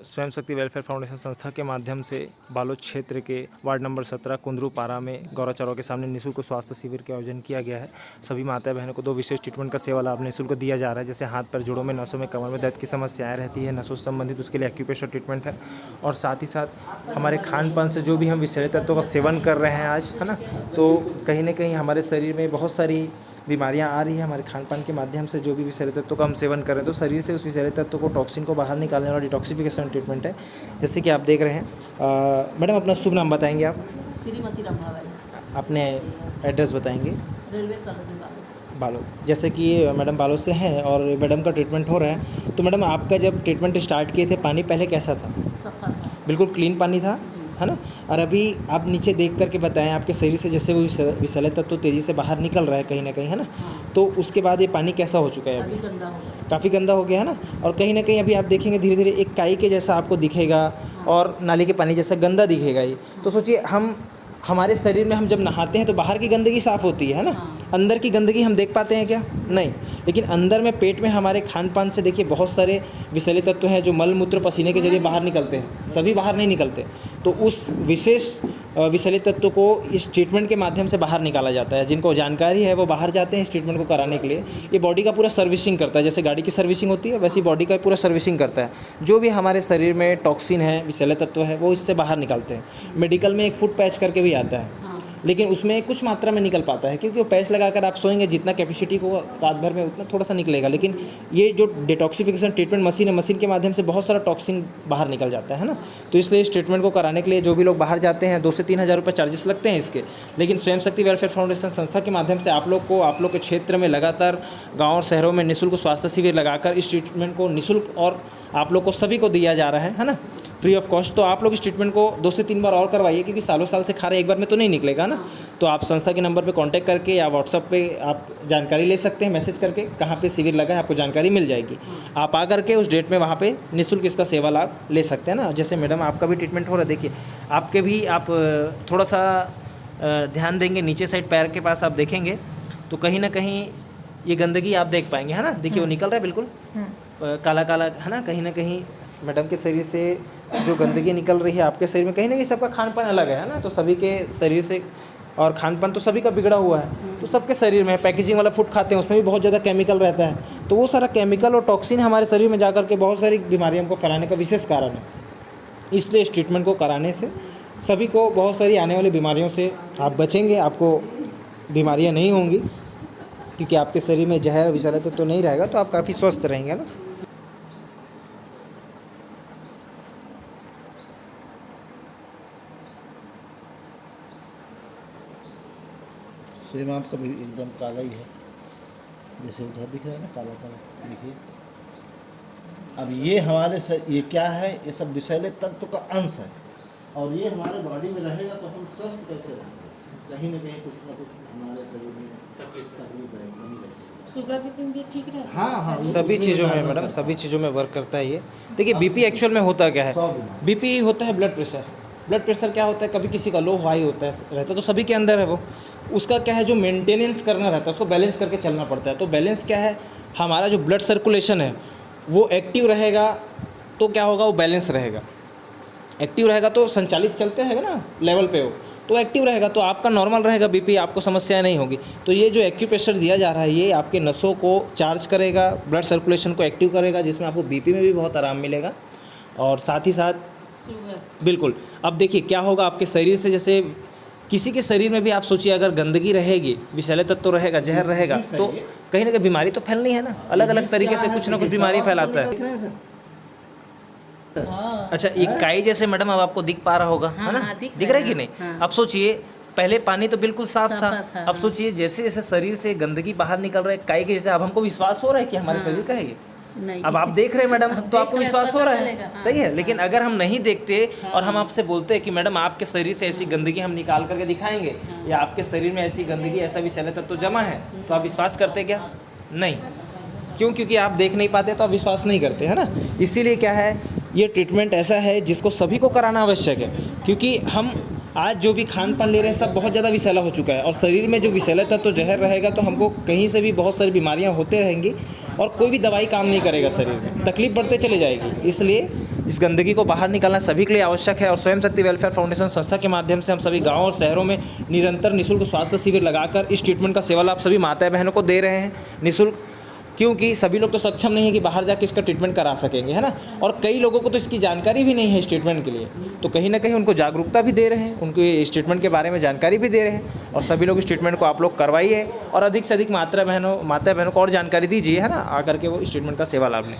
स्वयं शक्ति welfare foundation संस्था के माध्यम से बालोद क्षेत्र के वार्ड नंबर 17 कुंदरूपारा में गौरा चौराहे के सामने निःशुल्क स्वास्थ्य शिविर का आयोजन किया गया है। सभी माता बहनों को 2 विशेष ट्रीटमेंट का सेवा लाभ निःशुल्क दिया जा रहा है। जैसे हाथ पैर जोड़ों में, नसों में, कमर में दर्द की समस्याएं रहती है, नसों से संबंधित, उसके लिए एक्यूप्रेशर ट्रीटमेंट है। और साथ ही साथ हमारे खान पान से जो भी हम विषैले तत्वों का सेवन कर रहे हैं आज, है ना, तो कहीं ना कहीं हमारे शरीर में बहुत सारी बीमारियां आ रही हैं हमारे खान पान के माध्यम से। जो भी विषैले तत्वों का हम सेवन करें तो शरीर से उस विषैले तत्वों को, टॉक्सिन को बाहर निकालने वाला डिटॉक्सिफिकेशन ट्रीटमेंट है, जैसे कि आप देख रहे हैं। मैडम अपना शुभ नाम बताएंगे आप? श्रीमती रंभावली। अपने एड्रेस बताएंगे? Railway colony Balod. जैसे कि मैडम बालोद से हैं और मैडम का ट्रीटमेंट हो रहा है, तो मैडम आपका जब ट्रीटमेंट स्टार्ट किए थे पानी पहले कैसा था? सफा था, बिल्कुल क्लीन पानी था, है ना। और अभी आप नीचे देख करके बताएं, आपके शरीर से जैसे वो विषैले तत्व तो तेज़ी से बाहर निकल रहा है कहीं ना कहीं, है ना। तो उसके बाद ये पानी कैसा हो चुका है? अभी गंदा हो गया, काफ़ी गंदा हो गया, है ना। और कहीं ना कहीं अभी आप देखेंगे धीरे धीरे एक काई के जैसा आपको दिखेगा और नाली के पानी जैसा गंदा दिखेगा ये। तो सोचिए, हमारे शरीर में हम जब नहाते हैं तो बाहर की गंदगी साफ़ होती है ना, अंदर की गंदगी हम देख पाते हैं क्या? नहीं। लेकिन अंदर में, पेट में हमारे खान पान से देखिए बहुत सारे विषैले तत्व हैं जो मल मूत्र पसीने के जरिए बाहर निकलते हैं, सभी बाहर नहीं निकलते। तो उस विशेष विषैले तत्व को इस ट्रीटमेंट के माध्यम से बाहर निकाला जाता है। जिनको जानकारी है वो बाहर जाते हैं इस ट्रीटमेंट को कराने के लिए। ये बॉडी का पूरा सर्विसिंग करता है, जैसे गाड़ी की सर्विसिंग होती है वैसी बॉडी का पूरा सर्विसिंग करता है। जो भी हमारे शरीर में टॉक्सिन है, विषैले तत्व है, वो इससे बाहर निकालते हैं। मेडिकल में एक फुट पैच करके भी आता है, लेकिन उसमें कुछ मात्रा में निकल पाता है, क्योंकि वो पैच लगाकर आप सोएंगे जितना कैपेसिटी को रात भर में उतना थोड़ा सा निकलेगा। लेकिन ये जो डिटॉक्सिफिकेशन ट्रीटमेंट मशीन है, मशीन के माध्यम से बहुत सारा टॉक्सिन बाहर निकल जाता है ना। तो इसलिए इस ट्रीटमेंट को कराने के लिए जो भी लोग बाहर जाते हैं 2 से 3 हज़ार रुपये चार्जेस लगते हैं इसके। लेकिन स्वयं शक्ति वेलफेयर फाउंडेशन संस्था के माध्यम से आप लोग के क्षेत्र में लगातार गाँव और शहरों में निःशुल्क स्वास्थ्य शिविर लगाकर इस ट्रीटमेंट को निःशुल्क और आप लोग को सभी को दिया जा रहा है ना, फ्री ऑफ कॉस्ट। तो आप लोग इस ट्रीटमेंट को 2 से 3 बार और करवाइए, क्योंकि सालों साल से खा रहे एक बार में तो नहीं निकलेगा ना। तो आप संस्था के नंबर पे कांटेक्ट करके या व्हाट्सएप पे आप जानकारी ले सकते हैं, मैसेज करके कहाँ पे शिविर लगा है आपको जानकारी मिल जाएगी। आप आ करके उस डेट में वहाँ पे निःशुल्क इसका सेवा लाभ ले सकते हैं ना। जैसे मैडम आपका भी ट्रीटमेंट हो रहा है, देखिए आपके भी, आप थोड़ा सा ध्यान देंगे नीचे साइड पैर के पास आप देखेंगे तो कहीं ना कहीं ये गंदगी आप देख पाएंगे, है ना। देखिए वो निकल रहा है बिल्कुल काला काला, है ना। कहीं ना कहीं मैडम के शरीर से जो गंदगी निकल रही है आपके शरीर में, कहीं ना कहीं सबका खान पान अलग है ना। तो सभी के शरीर से, और खान पान तो सभी का बिगड़ा हुआ है, तो सबके शरीर में पैकेजिंग वाला फूड खाते हैं उसमें भी बहुत ज़्यादा केमिकल रहता है। तो वो सारा केमिकल और टॉक्सिन हमारे शरीर में जा कर के बहुत सारी बीमारियों को फैलाने का विशेष कारण है। इसलिए इस ट्रीटमेंट को कराने से सभी को बहुत सारी आने वाली बीमारियों से आप बचेंगे, आपको बीमारियाँ नहीं होंगी, क्योंकि आपके शरीर में जहर विषैले तो नहीं रहेगा, तो आप काफ़ी स्वस्थ रहेंगे ना। सेम आपका भी एकदम काला ही है, जैसे उधर दिख रहा है ना, काला काला। देखिए अब ये हमारे ये क्या है, ये सब विषैले तत्व का अंश है, और ये हमारे बॉडी में रहेगा तो हम स्वस्थ कैसे रहेंगे? कहीं ना कहीं कुछ ना कुछ हमारे शरीर में तकलीफ रहेगी। शुगर भी ठीक रहता है। हाँ, सभी चीज़ों में मैडम, सभी चीज़ों में वर्क करता है ये। देखिए बीपी एक्चुअल में होता क्या है? बीपी होता है ब्लड प्रेशर। ब्लड प्रेशर क्या होता है, कभी किसी का लो हाई होता है, रहता तो सभी के अंदर है वो। उसका क्या है, जो मेंटेनेंस करना रहता है, उसको बैलेंस करके चलना पड़ता है। तो बैलेंस क्या है, हमारा जो ब्लड सर्कुलेशन है वो एक्टिव रहेगा तो क्या होगा, वो बैलेंस रहेगा। एक्टिव रहेगा तो संचालित चलते हैं ना लेवल पे, वो तो एक्टिव रहेगा तो आपका नॉर्मल रहेगा बीपी, आपको समस्याएं नहीं होगी। तो ये जो एक्यूप्रेशर दिया जा रहा है ये आपके नसों को चार्ज करेगा, ब्लड सर्कुलेशन को एक्टिव करेगा, जिसमें आपको बीपी में भी बहुत आराम मिलेगा। और साथ ही साथ बिल्कुल, अब देखिए क्या होगा आपके शरीर से, जैसे किसी के शरीर में भी आप सोचिए अगर गंदगी रहेगी, विषैले तत्व रहेगा, जहर रहेगा, तो कहीं ना कहीं बीमारी तो फैलनी है ना। अलग अलग तरीके से कुछ ना कुछ बीमारी फैलाता है। अच्छा, एक काई जैसे मैडम अब आपको दिख पा रहा होगा, है ना, दिख रहा है कि नहीं? अब सोचिए पहले पानी तो बिल्कुल साफ था, अब सोचिए जैसे जैसे शरीर से गंदगी बाहर निकल रहा है काई के जैसे, अब हमको विश्वास हो रहा है कि हमारे शरीर का है ये। नहीं। अब आप देख रहे हैं मैडम तो आपको विश्वास हो रहा है, सही है। लेकिन अगर हम नहीं देखते और हम आपसे बोलते हैं कि मैडम आपके शरीर से ऐसी गंदगी हम निकाल करके दिखाएंगे, या आपके शरीर में ऐसी गंदगी, ऐसा विषैले तत्व जमा है, तो आप विश्वास करते क्या? नहीं। क्यों? क्योंकि आप देख नहीं पाते तो आप विश्वास नहीं करते, है ना। इसीलिए क्या है, ये ट्रीटमेंट ऐसा है जिसको सभी को कराना आवश्यक है, क्योंकि हम आज जो भी खान पान ले रहे हैं सब बहुत ज़्यादा विषैला हो चुका है, और शरीर में जो विषैला तत्व जहर रहेगा तो हमको कहीं से भी बहुत सारी बीमारियां होते रहेंगी। और कोई भी दवाई काम नहीं करेगा शरीर में, तकलीफ बढ़ते चले जाएगी। इसलिए इस गंदगी को बाहर निकालना सभी के लिए आवश्यक है। और स्वयं शक्ति वेलफेयर फाउंडेशन संस्था के माध्यम से हम सभी गाँव और शहरों में निरंतर निःशुल्क स्वास्थ्य शिविर लगाकर इस ट्रीटमेंट का सेवा लाभ सभी माता बहनों को दे रहे हैं निःशुल्क, क्योंकि सभी लोग तो सक्षम नहीं है कि बाहर जाके इसका ट्रीटमेंट करा सकेंगे, है ना। और कई लोगों को तो इसकी जानकारी भी नहीं है इस ट्रीटमेंट के लिए, तो कहीं ना कहीं उनको जागरूकता भी दे रहे हैं, उनको इस ट्रीटमेंट के बारे में जानकारी भी दे रहे हैं। और सभी लोग इस ट्रीटमेंट को आप लोग करवाइए और अधिक से अधिक माता बहनों को और जानकारी दीजिए, है ना, आकर के वो इस ट्रीटमेंट का सेवा लाभ लें।